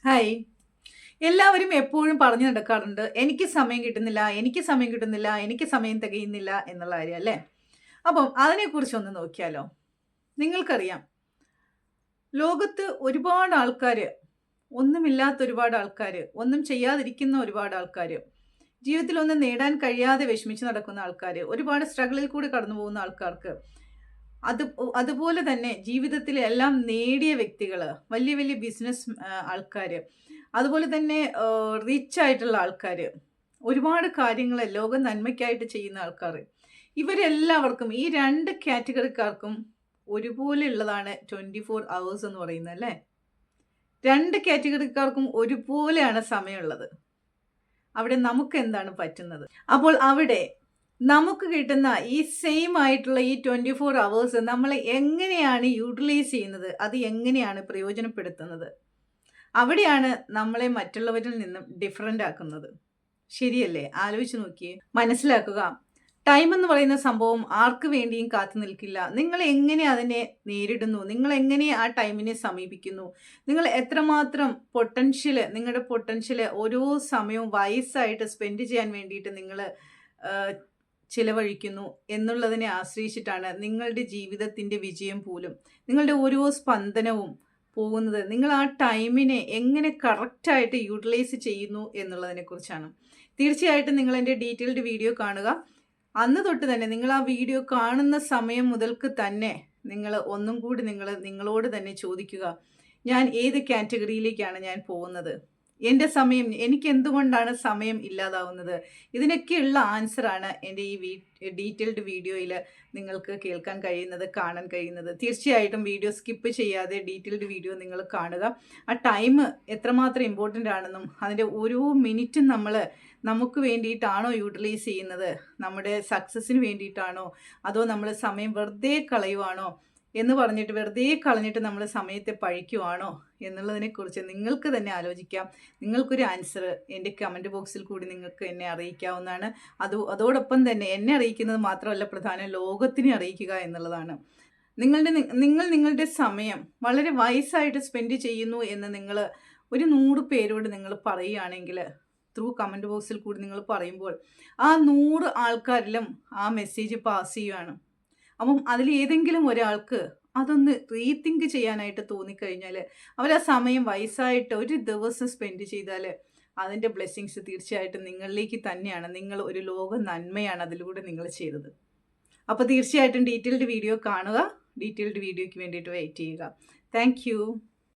Hi. എല്ലാവരും എപ്പോഴും പറഞ്ഞു നടക്കാറുണ്ട്, എനിക്ക് സമയം കിട്ടുന്നില്ല, എനിക്ക് സമയം കിട്ടുന്നില്ല, എനിക്ക് സമയം തികയുന്നില്ല എന്നുള്ള കാര്യം അല്ലേ? അപ്പം അതിനെക്കുറിച്ചൊന്ന് നോക്കിയാലോ? നിങ്ങൾക്കറിയാം, ലോകത്ത് ഒരുപാട് ആൾക്കാര്, ഒന്നുമില്ലാത്ത ഒരുപാട് ആൾക്കാര്, ഒന്നും ചെയ്യാതിരിക്കുന്ന ഒരുപാട് ആൾക്കാര്, ജീവിതത്തിൽ ഒന്നും നേടാൻ കഴിയാതെ വിഷമിച്ച് നടക്കുന്ന ആൾക്കാര്, ഒരുപാട് സ്ട്രഗിളിൽ കൂടി കടന്നു പോകുന്ന ആൾക്കാർക്ക്, അതുപോലെ തന്നെ ജീവിതത്തിൽ എല്ലാം നേടിയ വ്യക്തികള്, വലിയ വലിയ ബിസിനസ് ആൾക്കാര്, അതുപോലെ തന്നെ റിച്ച് ആയിട്ടുള്ള ആൾക്കാര്, ഒരുപാട് കാര്യങ്ങൾ ലോക നന്മയ്ക്കായിട്ട് ചെയ്യുന്ന ആൾക്കാര്, ഇവരെല്ലാവർക്കും ഈ 2 കാറ്റഗറിക്കാർക്കും ഒരുപോലെ ഉള്ളതാണ് 24 അവേഴ്സ് എന്ന് പറയുന്നത് അല്ലേ? 2 കാറ്റഗറിക്കാർക്കും ഒരുപോലെയാണ് സമയമുള്ളത്. അവിടെ നമുക്ക് എന്താണ് പറ്റുന്നത്? അപ്പോൾ അവിടെ നമുക്ക് കിട്ടുന്ന ഈ സെയിം ആയിട്ടുള്ള ഈ 24 അവേഴ്സ് നമ്മൾ എങ്ങനെയാണ് യൂട്ടിലൈസ് ചെയ്യുന്നത്? അത് എങ്ങനെയാണ് പ്രയോജനപ്പെടുത്തുന്നത്? അവിടെയാണ് നമ്മളെ മറ്റുള്ളവരിൽ നിന്നും ഡിഫറൻ്റ് ആക്കുന്നത്. ശരിയല്ലേ? ആലോചിച്ച് നോക്കിയേ. മനസ്സിലാക്കുക, ടൈം എന്ന് പറയുന്ന സംഭവം ആർക്ക് വേണ്ടിയും കാത്തു നിൽക്കില്ല. നിങ്ങൾ എങ്ങനെ അതിനെ നേരിടുന്നു, നിങ്ങൾ എങ്ങനെ ആ ടൈമിനെ സമീപിക്കുന്നു, നിങ്ങൾ എത്രമാത്രം നിങ്ങളുടെ പൊട്ടൻഷ്യൽ ഓരോ സമയവും വയസ്സായിട്ട് സ്പെൻഡ് ചെയ്യാൻ വേണ്ടിയിട്ട് നിങ്ങൾ ചിലവഴിക്കുന്നു എന്നുള്ളതിനെ ആശ്രയിച്ചിട്ടാണ് നിങ്ങളുടെ ജീവിതത്തിൻ്റെ വിജയം പോലും, നിങ്ങളുടെ ഓരോ സ്പന്ദനവും പോകുന്നത്. നിങ്ങൾ ആ ടൈമിനെ എങ്ങനെ കറക്റ്റായിട്ട് യൂട്ടിലൈസ് ചെയ്യുന്നു എന്നുള്ളതിനെക്കുറിച്ചാണ്. തീർച്ചയായിട്ടും നിങ്ങൾ എൻ്റെ ഡീറ്റെയിൽഡ് വീഡിയോ കാണുക. അന്ന് തൊട്ട് തന്നെ നിങ്ങൾ ആ വീഡിയോ കാണുന്ന സമയം മുതൽക്ക് തന്നെ നിങ്ങൾ ഒന്നും കൂടി നിങ്ങളോട് തന്നെ ചോദിക്കുക, ഞാൻ ഏത് കാറ്റഗറിയിലേക്കാണ് ഞാൻ പോകുന്നത്? എൻ്റെ സമയം, എനിക്ക് എന്തുകൊണ്ടാണ് സമയം ഇല്ലാതാവുന്നത്? ഇതിനൊക്കെയുള്ള ആൻസറാണ് എൻ്റെ ഈ ഡീറ്റെയിൽഡ് വീഡിയോയിൽ നിങ്ങൾക്ക് കേൾക്കാൻ കഴിയുന്നത്, കാണാൻ കഴിയുന്നത്. തീർച്ചയായിട്ടും വീഡിയോ സ്കിപ്പ് ചെയ്യാതെ ഡീറ്റെയിൽഡ് വീഡിയോ നിങ്ങൾ കാണുക. ആ ടൈം എത്രമാത്രം ഇമ്പോർട്ടൻ്റ് ആണെന്നും അതിൻ്റെ ഓരോ മിനിറ്റും നമുക്ക് വേണ്ടിയിട്ടാണോ യൂട്ടിലൈസ് ചെയ്യുന്നത്, നമ്മുടെ സക്സസ്സിന് വേണ്ടിയിട്ടാണോ, അതോ നമ്മൾ സമയം വെറുതെ കളയുവാണോ എന്ന് പറഞ്ഞിട്ട്, വെറുതെ കളഞ്ഞിട്ട് നമ്മൾ സമയത്തെ പഴിക്കുവാണോ എന്നുള്ളതിനെക്കുറിച്ച് നിങ്ങൾക്ക് തന്നെ ആലോചിക്കാം. നിങ്ങൾക്കൊരു ആൻസർ എൻ്റെ കമൻറ്റ് ബോക്സിൽ കൂടി നിങ്ങൾക്ക് എന്നെ അറിയിക്കാവുന്നതാണ്. അതോടൊപ്പം തന്നെ എന്നെ അറിയിക്കുന്നത് മാത്രമല്ല പ്രധാനം, ലോകത്തിനെ അറിയിക്കുക എന്നുള്ളതാണ്. നിങ്ങളുടെ സമയം വളരെ വൈസായിട്ട് സ്പെൻഡ് ചെയ്യുന്നു എന്ന് നിങ്ങൾ ഒരു 100 പേരോട് നിങ്ങൾ പറയുകയാണെങ്കിൽ, ത്രൂ കമൻറ്റ് ബോക്സിൽ കൂടി നിങ്ങൾ പറയുമ്പോൾ ആ 100 ആൾക്കാരിലും ആ മെസ്സേജ് പാസ് ചെയ്യുകയാണ്. അപ്പം അതിൽ ഏതെങ്കിലും ഒരാൾക്ക് അതൊന്ന് റീതിങ്ക് ചെയ്യാനായിട്ട് തോന്നിക്കഴിഞ്ഞാൽ, അവർ ആ സമയം വയസ്സായിട്ട് ഒരു ദിവസം സ്പെൻഡ് ചെയ്താൽ അതിൻ്റെ ബ്ലെസ്സിങ്സ് തീർച്ചയായിട്ടും നിങ്ങളിലേക്ക് തന്നെയാണ്. നിങ്ങൾ ഒരു ലോക നന്മയാണ് അതിലൂടെ നിങ്ങൾ ചെയ്തത്. അപ്പോൾ തീർച്ചയായിട്ടും ഡീറ്റെയിൽഡ് വീഡിയോ കാണുക. ഡീറ്റെയിൽഡ് വീഡിയോയ്ക്ക് വേണ്ടിയിട്ട് വെയിറ്റ് ചെയ്യുക. താങ്ക്